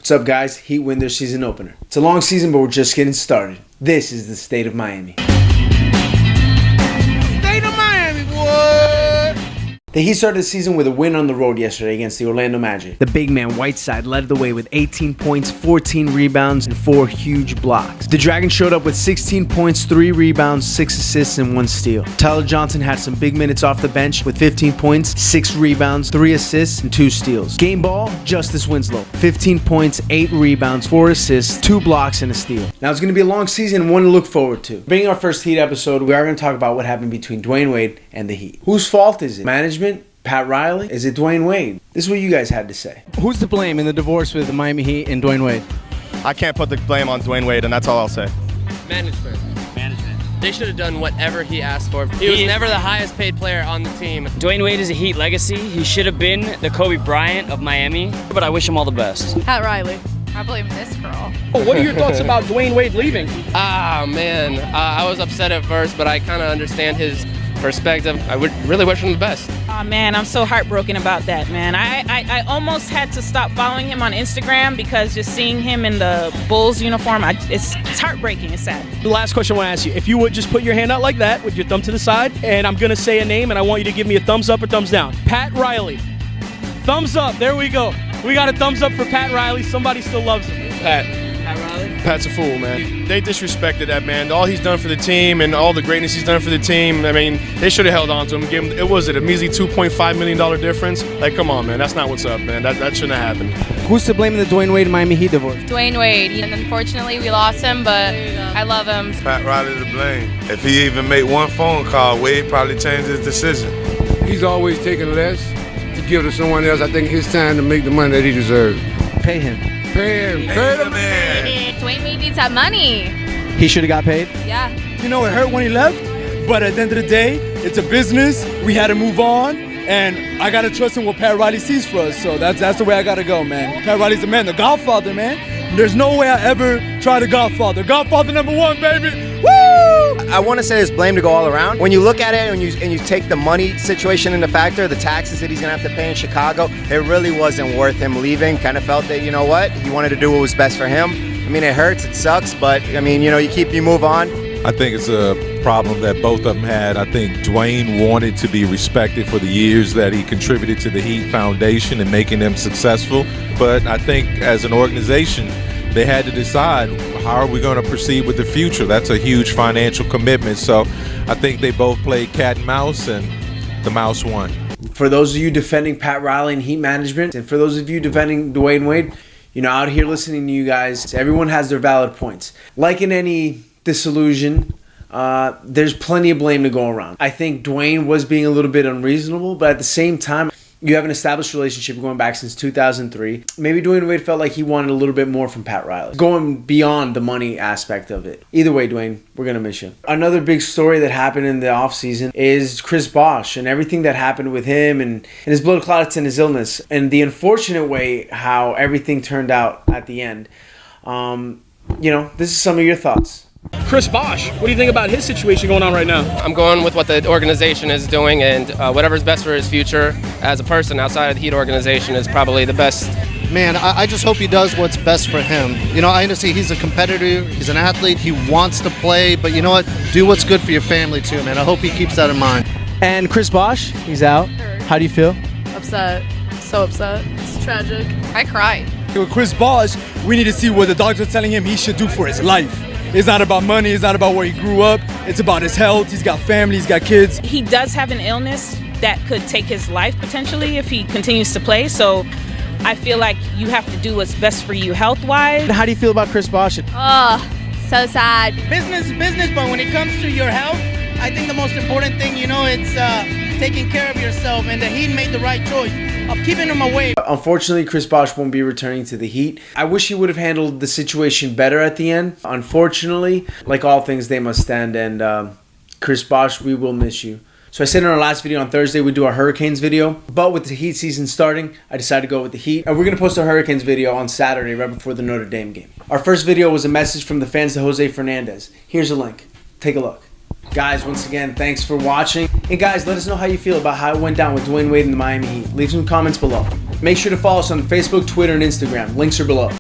What's up, guys? Heat win their season opener. It's a long season, but we're just getting started. This is the state of Miami. State of Miami, boy! The Heat started the season with a win on the road yesterday against the Orlando Magic. The big man Whiteside led the way with 18 points, 14 rebounds, and 4 huge blocks. The Dragons showed up with 16 points, 3 rebounds, 6 assists, and 1 steal. Tyler Johnson had some big minutes off the bench with 15 points, 6 rebounds, 3 assists, and 2 steals. Game ball, Justice Winslow, 15 points, 8 rebounds, 4 assists, 2 blocks, and a steal. Now it's going to be a long season and one to look forward to. Being our first Heat episode, we are going to talk about what happened between Dwayne Wade and the Heat. Whose fault is it? Management? Pat Riley? Is it Dwayne Wade? This is what you guys had to say. Who's to blame in the divorce with the Miami Heat and Dwayne Wade? I can't put the blame on Dwayne Wade, and that's all I'll say. Management. They should have done whatever he asked for. He was never the highest paid player on the team. Dwayne Wade is a Heat legacy. He should have been the Kobe Bryant of Miami, but I wish him all the best. Pat Riley. I blame this girl. What are your thoughts about Dwayne Wade leaving? Man. I was upset at first, but I kind of understand his perspective. I would really wish him the best. Oh man, I'm so heartbroken about that, man. I almost had to stop following him on Instagram because just seeing him in the Bulls uniform, it's heartbreaking. It's sad. The last question I want to ask you, if you would just put your hand out like that with your thumb to the side, and I'm going to say a name, and I want you to give me a thumbs up or thumbs down. Pat Riley. Thumbs up. There we go. We got a thumbs up for Pat Riley. Somebody still loves him. Pat Riley? Pat's a fool, man. They disrespected that man. All he's done for the team and all the greatness he's done for the team, I mean, they should have held on to him. Give him, a measly $2.5 million difference? Like, come on, man. That's not what's up, man. That shouldn't have happened. Who's to blame in the Dwayne Wade and Miami Heat divorce? Dwayne Wade. And unfortunately, we lost him, but I love him. Pat Riley to blame. If he even made one phone call, Wade probably changed his decision. He's always taking less to give to someone else. I think it's time to make the money that he deserves. Pay him. Pay him. Pay the man. Dwayne Wade needs that money. He should have got paid? Yeah. You know, it hurt when he left, but at the end of the day, it's a business. We had to move on, and I got to trust in what Pat Riley sees for us. So that's the way I got to go, man. Pat Riley's the man, the Godfather, man. There's no way I ever try the Godfather. Godfather #1, baby. Woo! I want to say there's blame to go all around. When you look at it and you take the money situation into factor, the taxes that he's going to have to pay in Chicago, it really wasn't worth him leaving. Kind of felt that, you know what, he wanted to do what was best for him. I mean, it hurts, it sucks, but, I mean, you know, you move on. I think it's a problem that both of them had. I think Dwayne wanted to be respected for the years that he contributed to the Heat Foundation and making them successful. But I think as an organization, they had to decide, how are we going to proceed with the future? That's a huge financial commitment. So I think they both played cat and mouse, and the mouse won. For those of you defending Pat Riley and Heat management, and for those of you defending Dwayne Wade, you know, out here listening to you guys, everyone has their valid points. Like in any disillusion, there's plenty of blame to go around. I think Dwayne was being a little bit unreasonable, but at the same time, you have an established relationship going back since 2003. Maybe Dwayne Wade felt like he wanted a little bit more from Pat Riley, going beyond the money aspect of it. Either way, Dwayne, we're going to miss you. Another big story that happened in the offseason is Chris Bosh and everything that happened with him and his blood clots and his illness, and the unfortunate way how everything turned out at the end. You know, this is some of your thoughts. Chris Bosh, what do you think about his situation going on right now? I'm going with what the organization is doing, and whatever's best for his future as a person outside of the Heat organization is probably the best. Man, I just hope he does what's best for him. You know, I understand he's a competitor, he's an athlete, he wants to play, but you know what? Do what's good for your family too, man. I hope he keeps that in mind. And Chris Bosh, he's out. How do you feel? Upset. So upset. It's tragic. I cried. With Chris Bosh, we need to see what the doctor's telling him he should do for his life. It's not about money, it's not about where he grew up, it's about his health, he's got family, he's got kids. He does have an illness that could take his life potentially if he continues to play, so I feel like you have to do what's best for you health-wise. How do you feel about Chris Bosh? Oh, so sad. Business is business, but when it comes to your health, I think the most important thing, you know, it's taking care of yourself, and the Heat made the right choice of keeping him away. Unfortunately, Chris Bosh won't be returning to the Heat. I wish he would have handled the situation better at the end. Unfortunately, like all things, they must end, and Chris Bosh, we will miss you. So I said in our last video on Thursday we'd do our Hurricanes video, but with the Heat season starting, I decided to go with the Heat. And we're going to post a Hurricanes video on Saturday right before the Notre Dame game. Our first video was a message from the fans to Jose Fernandez. Here's a link. Take a look. Guys, once again, thanks for watching. And guys, let us know how you feel about how it went down with Dwayne Wade and the Miami Heat. Leave some comments below. Make sure to follow us on Facebook, Twitter, and Instagram. Links are below.